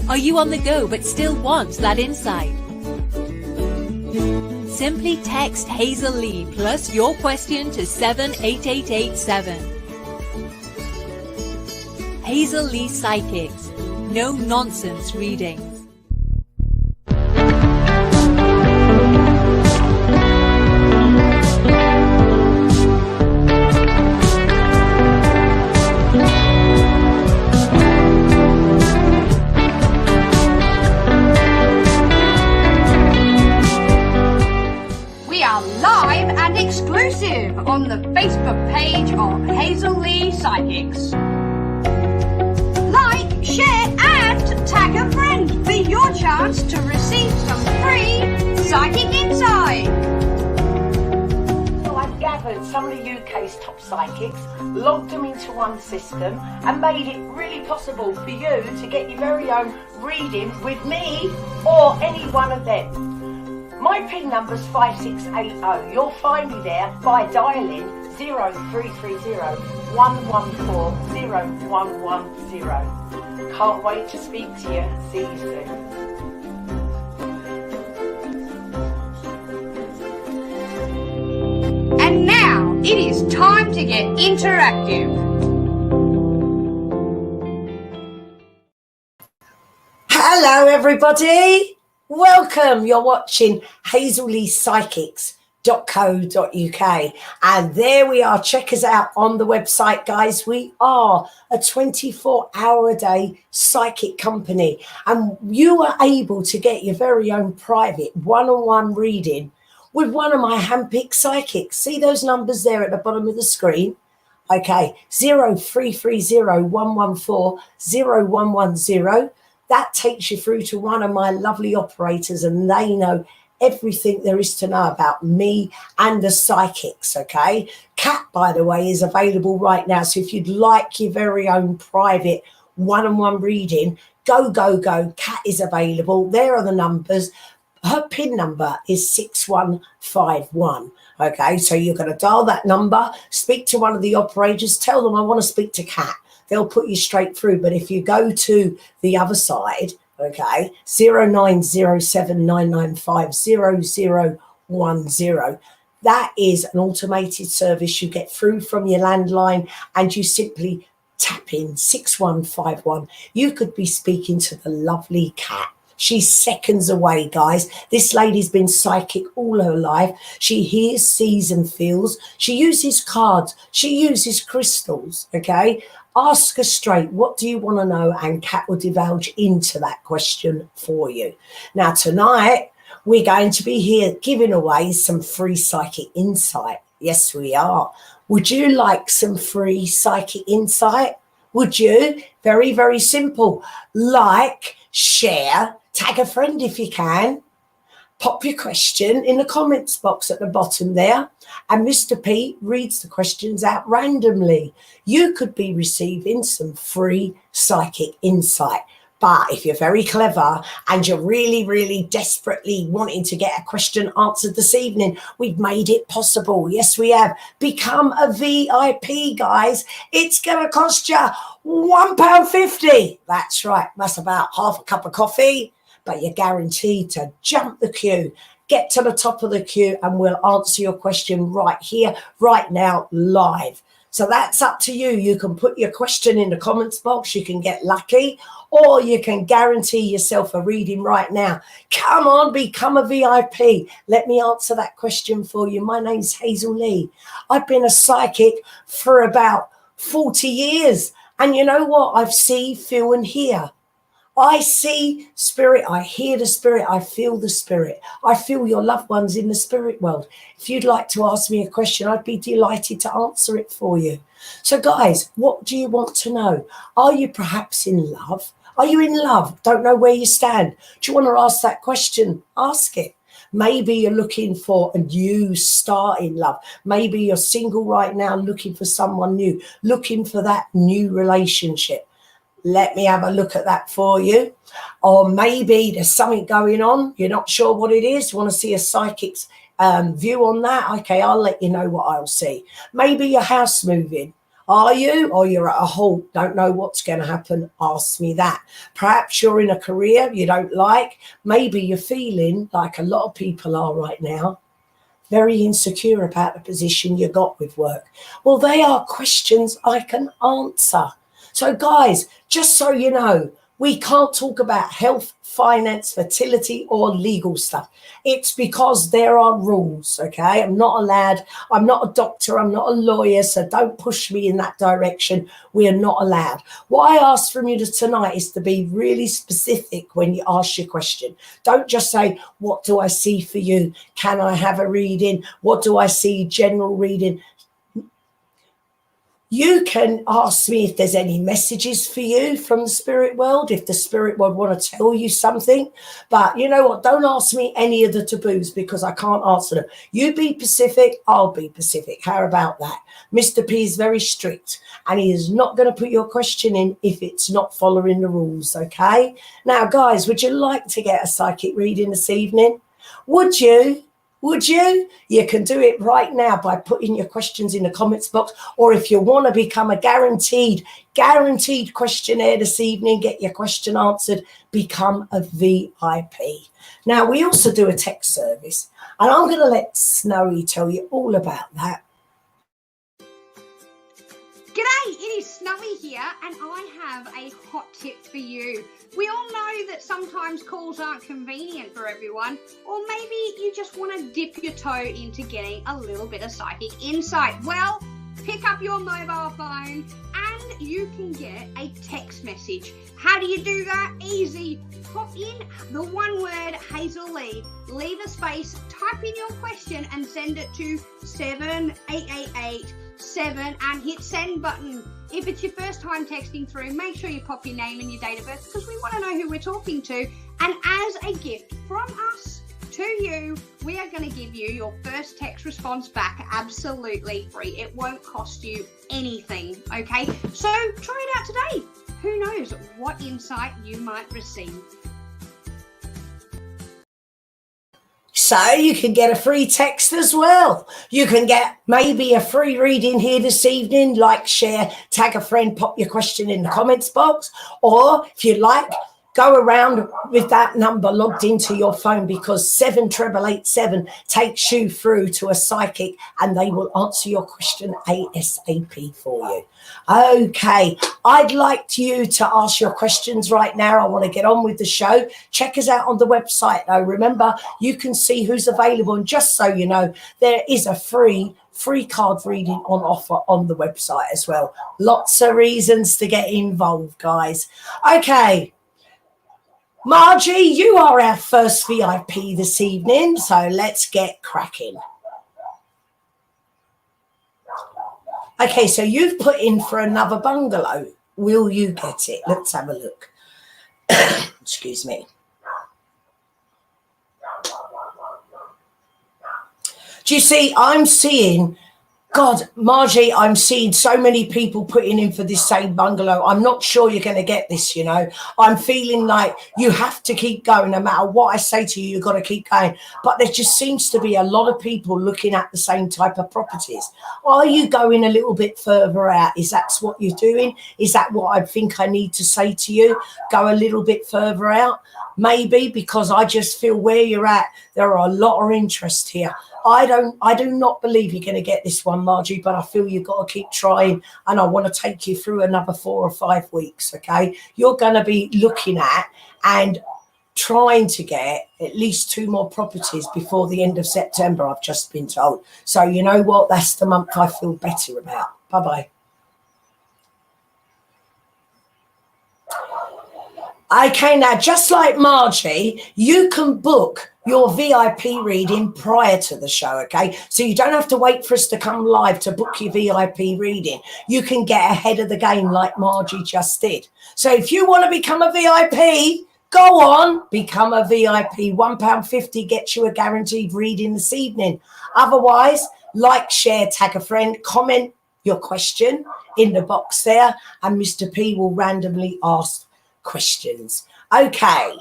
Are you on the go but still want that insight? Simply text Hazel Lee plus your question to 78887. Hazel Lee Psychics. No nonsense readings. Exclusive on the Facebook page of Hazel Lee Psychics. Like, share and tag a friend for your chance to receive some free psychic insight. So I've gathered some of the UK's top psychics, logged them into one system and made it really possible for you to get your very own reading with me or any one of them. My PIN number's 5680. You'll find me there by dialing 0330 114 0110. Can't wait to speak to you. See you soon. And now it is time to get interactive. Hello everybody. Welcome, you're watching hazelleepsychics.co.uk and there we are. Check us out on the website, guys. We are a 24-hour-a-day psychic company and you are able to get your very own private one-on-one reading with one of my handpicked psychics. See those numbers there at the bottom of the screen? Okay, 0330 114 0110. That takes you through to one of my lovely operators and they know everything there is to know about me and the psychics, okay? Kat, by the way, is available right now. So if you'd like your very own private one-on-one reading, go. Kat is available. There are the numbers. Her PIN number is 6151. Okay, so you're going to dial that number, speak to one of the operators, tell them I want to speak to Kat. They'll put you straight through. But if you go to the other side, okay, 0907-995-0010, that is an automated service. You get through from your landline and you simply tap in 6151. You could be speaking to the lovely Kat. She's seconds away, guys. This lady's been psychic all her life. She hears, sees and feels. She uses cards. She uses crystals, okay? Ask her straight, what do you want to know? And Kat will divulge into that question for you. Now, tonight, we're going to be here giving away some free psychic insight. Yes, we are. Would you like some free psychic insight? Would you? Very, very simple. Like, share, tag a friend if you can. Pop your question in the comments box at the bottom there. And Mr. Pete reads the questions out randomly. You could be receiving some free psychic insight. But if you're very clever and you're really, really desperately wanting to get a question answered this evening, we've made it possible. Yes, we have. Become a VIP, guys. It's going to cost you £1.50. That's right. That's about half a cup of coffee. But you're guaranteed to jump the queue, get to the top of the queue, and we'll answer your question right here, right now, live. So that's up to you. You can put your question in the comments box. You can get lucky, or you can guarantee yourself a reading right now. Come on, become a VIP. Let me answer that question for you. My name's Hazel Lee. I've been a psychic for about 40 years. And you know what? I see, feel, and hear. I see spirit, I hear the spirit, I feel the spirit. I feel your loved ones in the spirit world. If you'd like to ask me a question, I'd be delighted to answer it for you. So guys, what do you want to know? Are you perhaps in love? Are you in love? Don't know where you stand. Do you want to ask that question? Ask it. Maybe you're looking for a new start in love. Maybe you're single right now, looking for someone new, looking for that new relationship. Let me have a look at that for you. Or maybe there's something going on. You're not sure what it is. You want to see a psychic's view on that? Okay, I'll let you know what I'll see. Maybe your house moving. Are you? Or you're at a halt, don't know what's going to happen? Ask me that. Perhaps you're in a career you don't like. Maybe you're feeling like a lot of people are right now, very insecure about the position you got with work. Well, they are questions I can answer. So guys, just so you know, we can't talk about health, finance, fertility, or legal stuff. It's because there are rules, okay? I'm not allowed. I'm not a doctor. I'm not a lawyer, so don't push me in that direction. We are not allowed. What I ask from you tonight is to be really specific when you ask your question. Don't just say, what do I see for you? Can I have a reading? What do I see? General reading. You can ask me if there's any messages for you from the spirit world, if the spirit world want to tell you something. But you know what? Don't ask me any of the taboos because I can't answer them. You be Pacific, I'll be Pacific. How about that? Mr. P is very strict and he is not going to put your question in if it's not following the rules, okay? Now, guys, would you like to get a psychic reading this evening? Would you? Would you? You can do it right now by putting your questions in the comments box. Or if you want to become a guaranteed questionnaire this evening, get your question answered, become a VIP. Now, we also do a text service. And I'm going to let Snowy tell you all about that. G'day, it is Snowy here, and I have a hot tip for you. We all know that sometimes calls aren't convenient for everyone, or maybe you just want to dip your toe into getting a little bit of psychic insight. Well, pick up your mobile phone and you can get a text message. How do you do that? Easy. Pop in the one word Hazel Lee, leave a space, type in your question and send it to 78887 and hit send button. If it's your first time texting through, make sure you pop your name and your date of birth because we want to know who we're talking to. And as a gift from us to you, we are going to give you your first text response back absolutely free. It won't cost you anything, okay? So try it out today. Who knows what insight you might receive. So you can get a free text as well. You can get maybe a free reading here this evening. Like, share, tag a friend, pop your question in the comments box. Or if you like, go around with that number logged into your phone because 78887 takes you through to a psychic and they will answer your question ASAP for you. Okay, I'd like you to ask your questions right now. I want to get on with the show. Check us out on the website though. Remember, you can see who's available. And just so you know, there is a free card reading on offer on the website as well. Lots of reasons to get involved, guys. Okay. Margie, you are our first VIP this evening, so let's get cracking. Okay, so you've put in for another bungalow. Will you get it? Let's have a look. Excuse me. Do you see, I'm seeing... God, Margie, I'm seeing so many people putting in for this same bungalow. I'm not sure you're going to get this, you know. I'm feeling like you have to keep going. No matter what I say to you, you've got to keep going. But there just seems to be a lot of people looking at the same type of properties. Are you going a little bit further out? Is that what you're doing? Is that what I think I need to say to you? Go a little bit further out? Maybe, because I just feel where you're at, there are a lot of interest here. I do not believe you're going to get this one, Margie, but I feel you've got to keep trying and I want to take you through another 4 or 5 weeks, okay? You're going to be looking at and trying to get at least 2 more properties before the end of September, I've just been told. So you know what? That's the month I feel better about. Bye-bye. Okay, now, just like Margie, you can book your VIP reading prior to the show, okay? So you don't have to wait for us to come live to book your VIP reading. You can get ahead of the game like Margie just did. So if you want to become a VIP, go on, become a VIP. £1.50 gets you a guaranteed reading this evening. Otherwise, like, share, tag a friend, comment your question in the box there, and Mr. P will randomly ask questions. Okay.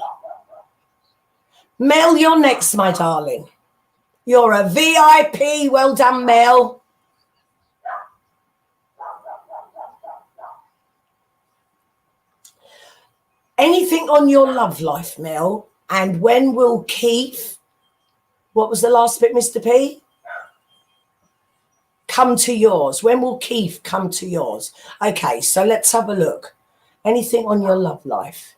Mel, you're next, my darling. You're a VIP. Well done, Mel. Anything on your love life, Mel? And when will Keith, what was the last bit, Mr. P? Come to yours. When will Keith come to yours? Okay, so let's have a look. Anything on your love life?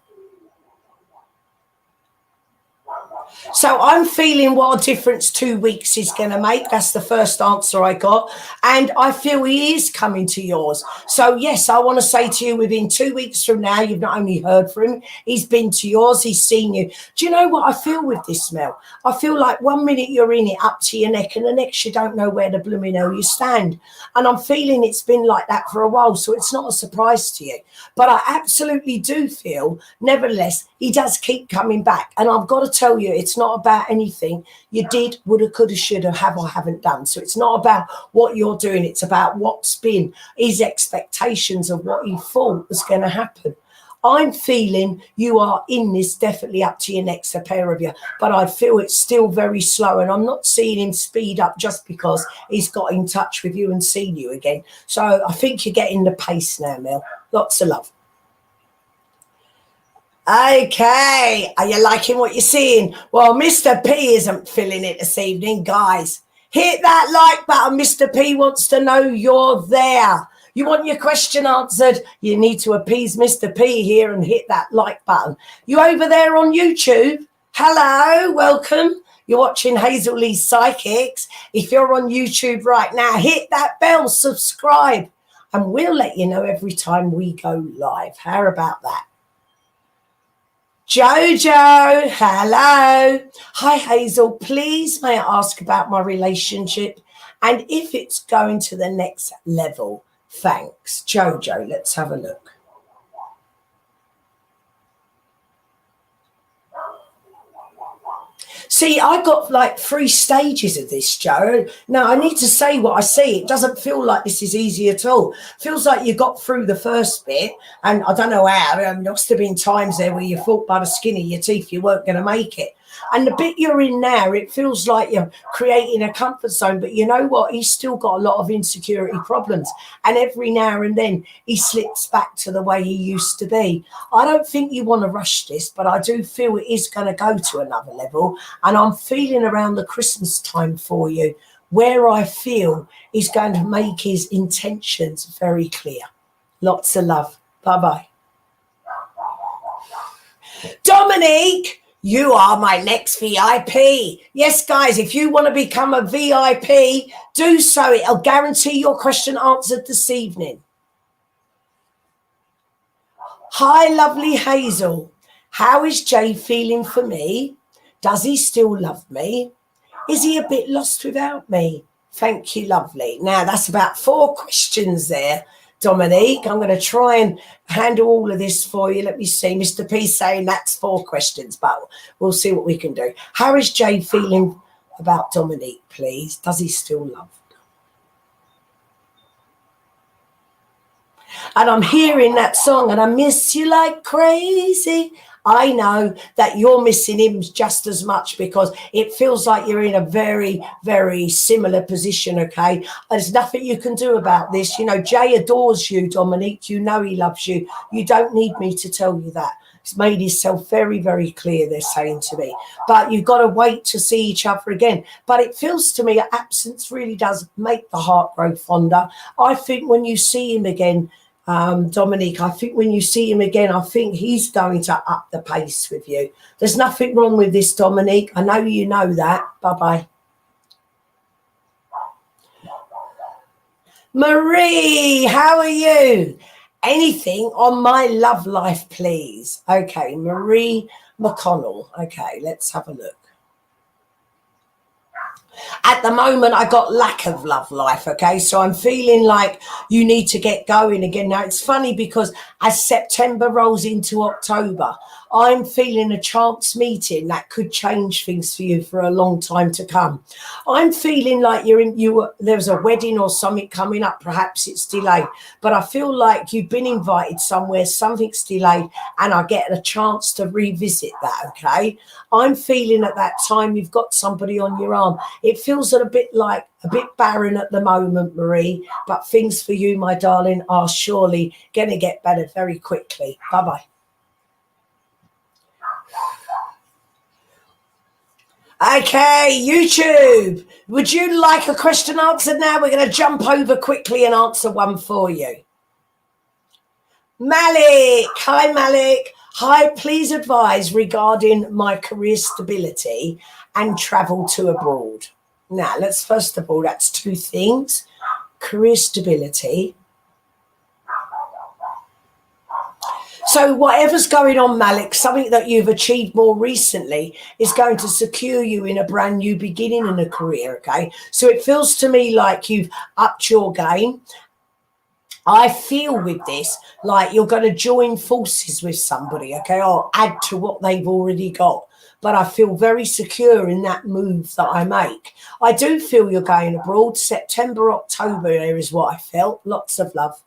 So I'm feeling what a difference 2 weeks is going to make. That's the first answer I got. And I feel he is coming to yours. So, yes, I want to say to you, within 2 weeks from now, you've not only heard from him, he's been to yours, he's seen you. Do you know what I feel with this, Mel? I feel like 1 minute you're in it up to your neck and the next you don't know where the blooming hell you stand. And I'm feeling it's been like that for a while, so it's not a surprise to you. But I absolutely do feel, nevertheless, he does keep coming back. And I've got to tell you, it's not about anything you did, woulda, coulda, shoulda, have or haven't done. So it's not about what you're doing. It's about what's been his expectations of what he thought was going to happen. I'm feeling you are in this definitely up to your next, a pair of you, but I feel it's still very slow, and I'm not seeing him speed up just because he's got in touch with you and seen you again. So I think you're getting the pace now, Mel. Lots of love. Okay, are you liking what you're seeing? Well, Mr. P isn't feeling it this evening, guys. Hit that like button. Mr. P wants to know you're there. You want your question answered? You need to appease Mr. P here and hit that like button. You over there on YouTube? Hello, welcome. You're watching Hazel Lee Psychics. If you're on YouTube right now, hit that bell, subscribe, and we'll let you know every time we go live. How about that? Jojo, hello. Hi, Hazel. Please, may I ask about my relationship and if it's going to the next level? Thanks. Jojo, let's have a look. See, I got like 3 stages of this, Joe. Now, I need to say what I see. It doesn't feel like this is easy at all. Feels like you got through the first bit, and I don't know how. There must have been times there where you thought by the skin of your teeth you weren't going to make it. And the bit you're in now, it feels like you're creating a comfort zone. But you know what? He's still got a lot of insecurity problems. And every now and then he slips back to the way he used to be. I don't think you want to rush this, but I do feel it is going to go to another level. And I'm feeling around the Christmas time for you where I feel he's going to make his intentions very clear. Lots of love. Bye-bye. Dominique, you are my next VIP. Yes, guys, if you want to become a VIP, do so. It'll guarantee your question answered this evening. Hi, lovely Hazel. How is Jay feeling for me? Does he still love me? Is he a bit lost without me? Thank you, lovely. Now, that's about 4 questions there, Dominique. I'm going to try and handle all of this for you. Let me see. Mr. P saying that's 4 questions, but we'll see what we can do. How is Jay feeling about Dominique, please? Does he still love? And I'm hearing that song, and I miss you like crazy. I know that you're missing him just as much because it feels like you're in a very, very similar position, okay? There's nothing you can do about this. You know, Jay adores you, Dominique. You know he loves you. You don't need me to tell you that. He's made himself very, very clear, they're saying to me. But you've got to wait to see each other again. But it feels to me absence really does make the heart grow fonder. I think when you see him again, Dominique, I think when you see him again, I think he's going to up the pace with you. There's nothing wrong with this, Dominique. I know you know that. Bye-bye. Marie, how are you? Anything on my love life, please? Okay, Marie McConnell. Okay, let's have a look. At the moment, I got lack of love life, okay? So I'm feeling like you need to get going again. Now, it's funny because as September rolls into October, I'm feeling a chance meeting that could change things for you for a long time to come. I'm feeling like there's a wedding or something coming up. Perhaps it's delayed, but I feel like you've been invited somewhere, something's delayed, and I get a chance to revisit that, okay? I'm feeling at that time you've got somebody on your arm. It feels a bit barren at the moment, Marie, but things for you, my darling, are surely going to get better very quickly. Bye-bye. Okay, YouTube. Would you like a question answered now? We're going to jump over quickly and answer one for you. Malik. Hi, Malik. Hi, please advise regarding my career stability and travel to abroad. Now, let's first of all, that's two things. Career stability. So whatever's going on, Malik, something that you've achieved more recently is going to secure you in a brand new beginning in a career, okay? So it feels to me like you've upped your game. I feel with this like you're going to join forces with somebody, okay, or add to what they've already got. But I feel very secure in that move that I make. I do feel you're going abroad. September, October, there is what I felt. Lots of love.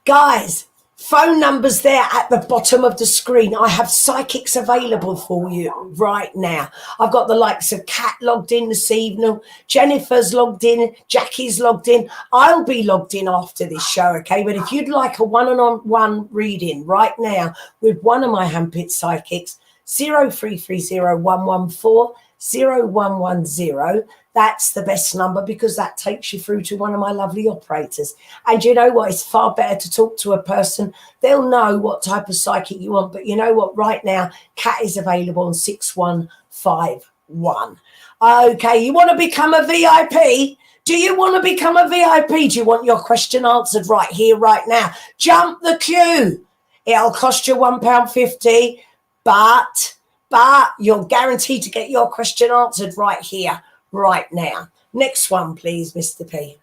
Guys, phone numbers there at the bottom of the screen. I have psychics available for you right now. I've got the likes of Kat logged in this evening. Jennifer's logged in. Jackie's logged in. I'll be logged in after this show, okay? But if you'd like a one-on-one reading right now with one of my handpicked psychics, 0330 114 0110. That's the best number because that takes you through to one of my lovely operators. And you know what? It's far better to talk to a person. They'll know what type of psychic you want. But you know what? Right now, Kat is available on 6151. Okay, you want to become a VIP? Do you want to become a VIP? Do you want your question answered right here, right now? Jump the queue. It'll cost you £1.50, but you're guaranteed to get your question answered right here, right now. Next one, please, Mr. P.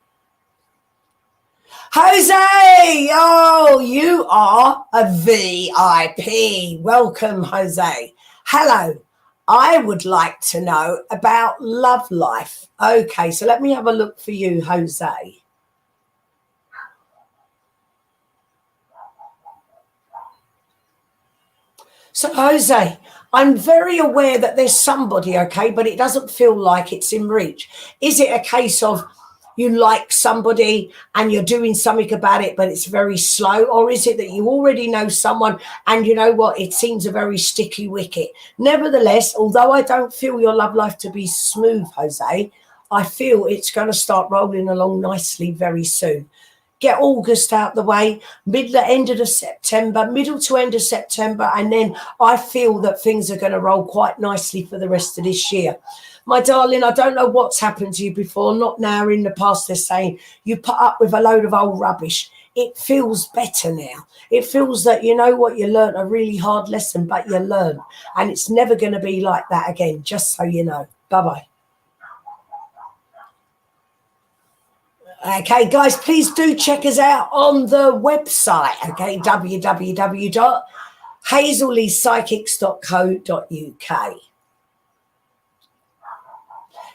Jose! Oh, you are a VIP. Welcome, Jose. Hello. I would like to know about love life. Okay, so let me have a look for you, Jose. So, Jose, I'm very aware that there's somebody, okay, but it doesn't feel like it's in reach. Is it a case of you like somebody and you're doing something about it, but it's very slow? Or is it that you already know someone and you know what, it seems a very sticky wicket? Nevertheless, although I don't feel your love life to be smooth, Jose, I feel it's going to start rolling along nicely very soon. Get August out the way, middle to end of September, and then I feel that things are going to roll quite nicely for the rest of this year. My darling, I don't know what's happened to you before, not now, in the past. They're saying you put up with a load of old rubbish. It feels better now. It feels that, you know what, you learned a really hard lesson, but you learned. And it's never going to be like that again, just so you know. Bye-bye. Okay, guys, please do check us out on the website, okay, www.hazelleepsychics.co.uk.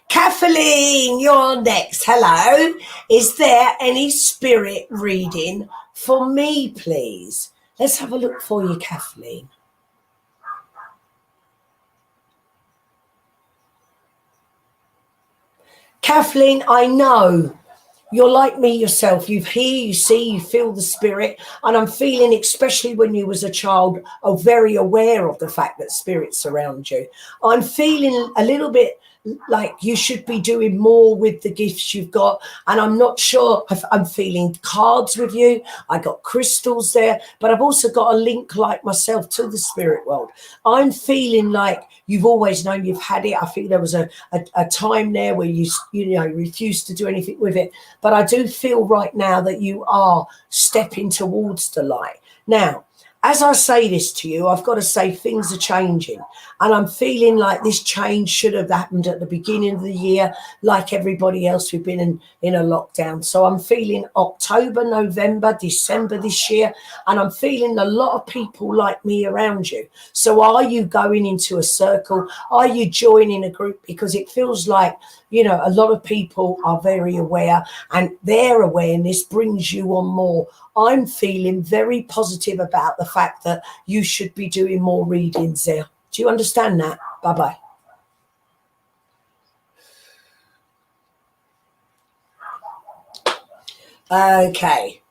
Kathleen, you're next. Hello. Is there any spirit reading for me, please? Let's have a look for you, Kathleen. Kathleen, I know you're like me yourself. You hear, you see, you feel the spirit. And I'm feeling, especially when you was a child, very aware of the fact that spirits surround you. I'm feeling a little bit like you should be doing more with the gifts you've got. And I'm not sure if I'm feeling cards with you. I got crystals there, but I've also got a link like myself to the spirit world. I'm feeling like you've always known you've had it. I think there was a time there where you refused to do anything with it. But I do feel right now that you are stepping towards the light. Now, as I say this to you, I've got to say things are changing. And I'm feeling like this change should have happened at the beginning of the year, like everybody else. We've been in a lockdown. So I'm feeling October, November, December this year. And I'm feeling a lot of people like me around you. So are you going into a circle? Are you joining a group? Because it feels like, you know, a lot of people are very aware and their awareness brings you on more. I'm feeling very positive about the fact that you should be doing more readings there. Do you understand that? Bye-bye. Okay.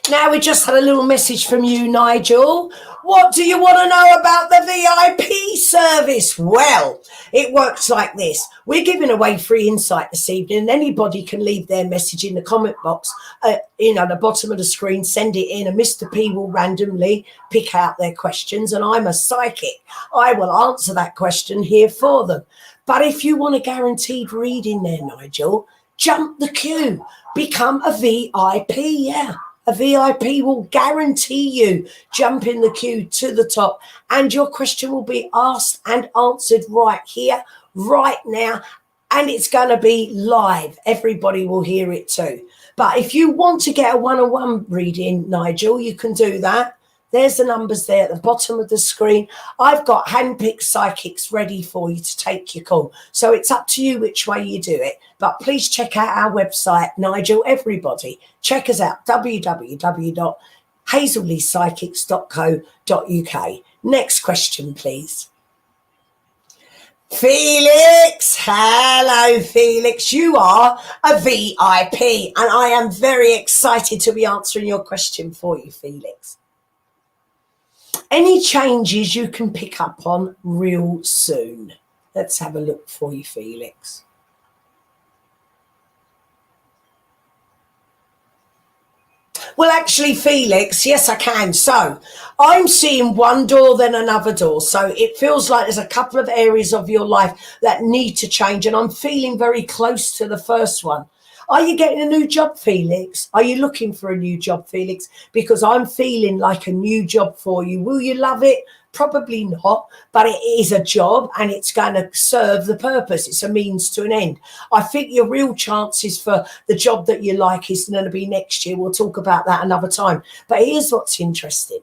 Now we just had a little message from you, Nigel. What do you want to know about the VIP service? Well, it works like this. We're giving away free insight this evening, and anybody can leave their message in the comment box, at the bottom of the screen, send it in, and Mr. P will randomly pick out their questions, and I'm a psychic. I will answer that question here for them. But if you want a guaranteed reading there, Nigel, jump the queue. Become a VIP, yeah. A VIP will guarantee you jump in the queue to the top, and your question will be asked and answered right here, right now, and it's going to be live. Everybody will hear it too. But if you want to get a one-on-one reading, Nigel, you can do that. There's the numbers there at the bottom of the screen. I've got handpicked psychics ready for you to take your call. So it's up to you which way you do it. But please check out our website, Nigel, everybody. Check us out, www.hazelleepsychics.co.uk. Next question, please. Felix, hello Felix, you are a VIP, and I am very excited to be answering your question for you, Felix. Any changes you can pick up on real soon? Let's have a look for you, Felix. Well, actually, Felix, yes, I can. So I'm seeing one door, then another door. So it feels like there's a couple of areas of your life that need to change. And I'm feeling very close to the first one. Are you getting a new job, Felix? Are you looking for a new job, Felix? Because I'm feeling like a new job for you. Will you love it? Probably not, but it is a job and it's going to serve the purpose. It's a means to an end. I think your real chances for the job that you like is going to be next year. We'll talk about that another time. But here's what's interesting.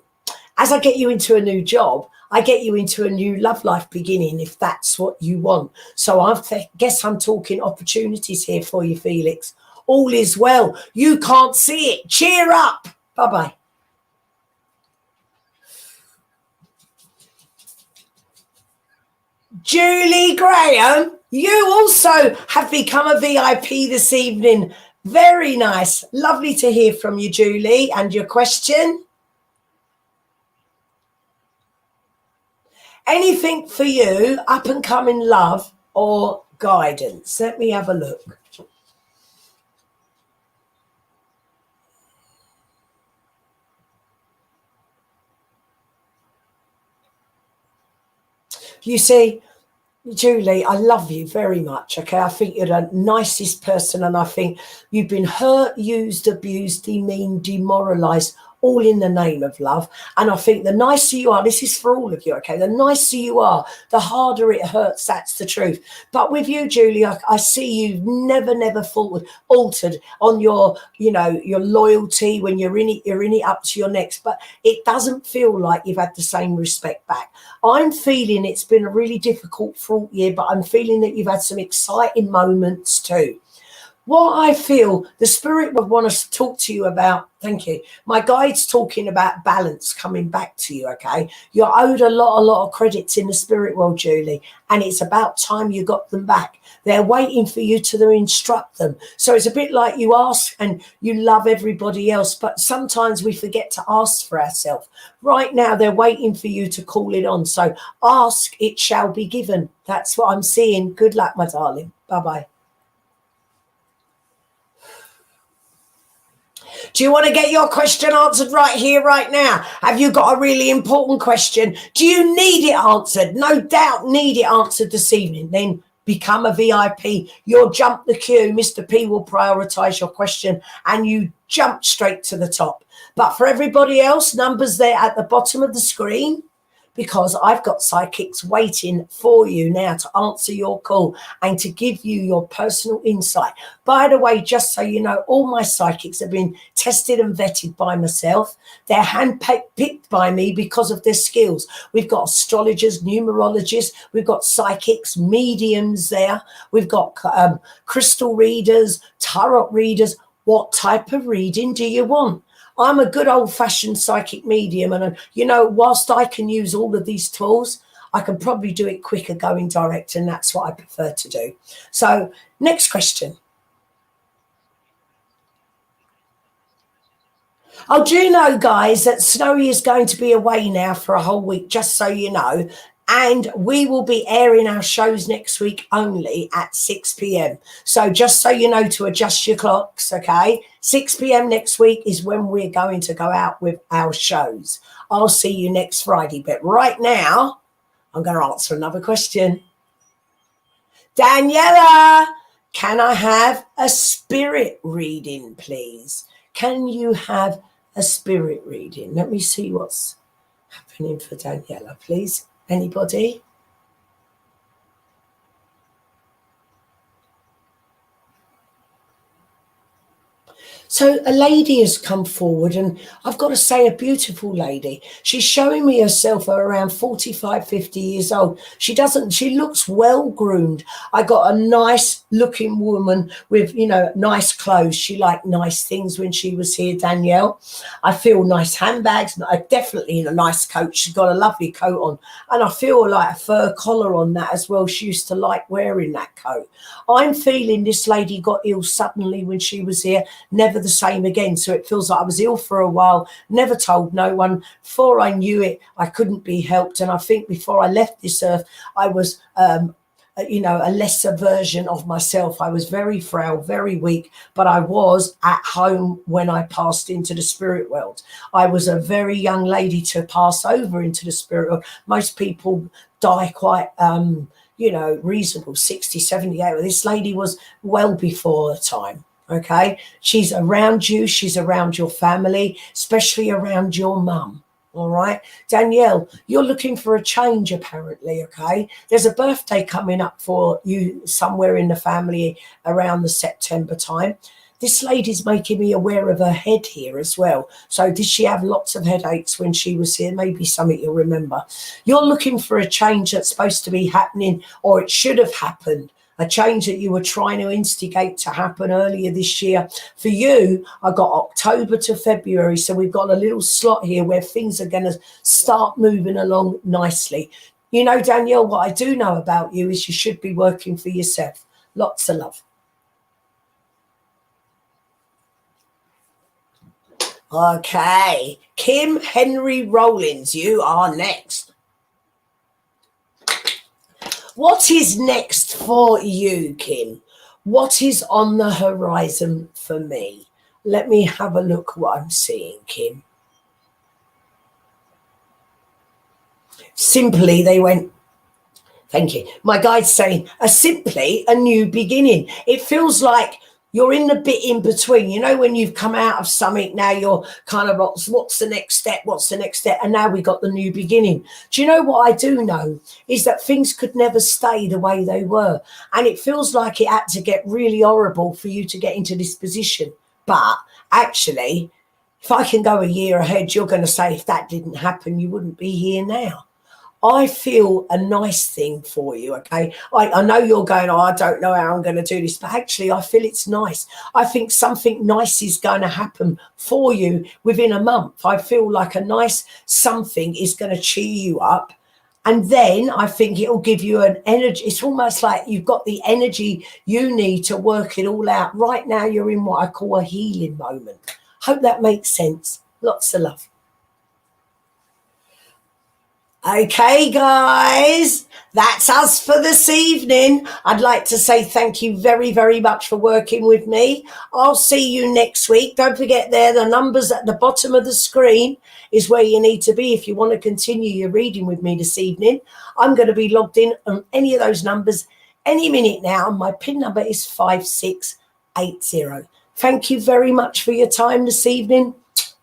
As I get you into a new job, I get you into a new love life beginning, if that's what you want. So I guess I'm talking opportunities here for you, Felix. All is well. You can't see it. Cheer up. Bye-bye. Julie Graham, you also have become a VIP this evening. Very nice. Lovely to hear from you, Julie. And your question? Anything for you, up and coming love or guidance? Let me have a look. You see, Julie, I love you very much, okay? I think you're the nicest person, and I think you've been hurt, used, abused, demeaned, demoralised, all in the name of love. And I think the nicer you are, this is for all of you, okay? The nicer you are, the harder it hurts. That's the truth. But with you, Julie, I see you never altered on your, your loyalty. When you're in it up to your necks. But it doesn't feel like you've had the same respect back. I'm feeling it's been a really difficult, fraught year, but I'm feeling that you've had some exciting moments too. What I feel the spirit would want us to talk to you about, thank you. My guide's talking about balance coming back to you, okay? You're owed a lot of credits in the spirit world, Julie, and it's about time you got them back. They're waiting for you to instruct them. So it's a bit like you ask and you love everybody else, but sometimes we forget to ask for ourselves. Right now, they're waiting for you to call it on. So ask, it shall be given. That's what I'm seeing. Good luck, my darling. Bye-bye. Do you want to get your question answered right here, right now? Have you got a really important question? Do you need it answered? No doubt need it answered this evening. Then become a VIP. You'll jump the queue. Mr. P will prioritise your question and you jump straight to the top. But for everybody else, numbers there at the bottom of the screen, because I've got psychics waiting for you now to answer your call and to give you your personal insight. By the way, just so you know, all my psychics have been tested and vetted by myself. They're handpicked by me because of their skills. We've got astrologers, numerologists, we've got psychics, mediums there. We've got crystal readers, tarot readers. What type of reading do you want? I'm a good old-fashioned psychic medium, and, whilst I can use all of these tools, I can probably do it quicker going direct, and that's what I prefer to do. So, next question. Oh, do you know, guys, that Snowy is going to be away now for a whole week, just so you know. And we will be airing our shows next week only at 6 p.m. So just so you know to adjust your clocks, okay? 6 p.m. next week is when we're going to go out with our shows. I'll see you next Friday. But right now, I'm going to answer another question. Daniela, can I have a spirit reading, please? Can you have a spirit reading? Let me see what's happening for Daniela, please. Anybody? So a lady has come forward, and I've got to say, a beautiful lady. She's showing me herself at around 45, 50 years old. She looks well groomed. I got a nice looking woman with, nice clothes. She liked nice things when she was here, Danielle. I feel nice handbags, definitely in a nice coat. She's got a lovely coat on, and I feel like a fur collar on that as well. She used to like wearing that coat. I'm feeling this lady got ill suddenly when she was here, never the same again. So it feels like I was ill for a while, never told no one. Before I knew it, I couldn't be helped. And I think before I left this earth, I was, a lesser version of myself. I was very frail, very weak, but I was at home when I passed into the spirit world. I was a very young lady to pass over into the spirit world. Most people die quite, reasonable, 60, 78. This lady was well before the time. Okay, she's around you, she's around your family, especially around your mum. All right, Danielle, you're looking for a change apparently. Okay, there's a birthday coming up for you somewhere in the family around the September time. This lady's making me aware of her head here as well. So did she have lots of headaches when she was here? Maybe something you'll remember. You're looking for a change that's supposed to be happening, or it should have happened. A change that you were trying to instigate to happen earlier this year. For you, I got October to February, so we've got a little slot here where things are going to start moving along nicely. Danielle, what I do know about you is you should be working for yourself. Lots of love. Okay, Kim Henry Rollins, you are next. What is next for you, Kim? What is on the horizon for me? Let me have a look what I'm seeing, Kim. Simply, they went, thank you. My guide's saying, simply a new beginning. It feels like you're in the bit in between. When you've come out of something, now you're kind of, what's the next step? What's the next step? And now we got the new beginning. Do you know what I do know is that things could never stay the way they were. And it feels like it had to get really horrible for you to get into this position. But actually, if I can go a year ahead, you're going to say if that didn't happen, you wouldn't be here now. I feel a nice thing for you, okay? I know you're going, I don't know how I'm going to do this, but actually I feel it's nice. I think something nice is going to happen for you within a month. I feel like a nice something is going to cheer you up. And then I think it'll give you an energy. It's almost like you've got the energy you need to work it all out. Right now you're in what I call a healing moment. Hope that makes sense. Lots of love. Okay, guys, that's us for this evening. I'd like to say thank you very, very much for working with me. I'll see you next week. Don't forget the numbers at the bottom of the screen is where you need to be if you want to continue your reading with me this evening. I'm going to be logged in on any of those numbers any minute now. My PIN number is 5680. Thank you very much for your time this evening.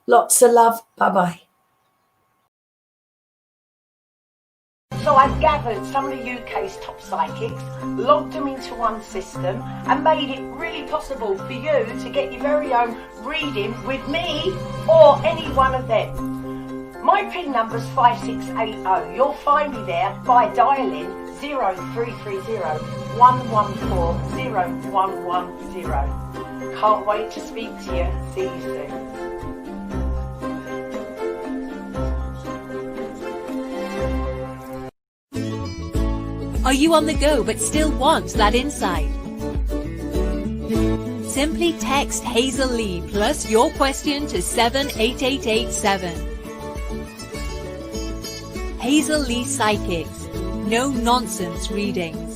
Lots of love. Bye-bye. So I've gathered some of the UK's top psychics, logged them into one system and made it really possible for you to get your very own reading with me or any one of them. My PIN number's 5680. You'll find me there by dialing 0330 114 0110. Can't wait to speak to you. See you soon. Are you on the go but still want that insight? Simply text Hazel Lee plus your question to 78887. Hazel Lee Psychics. No nonsense readings.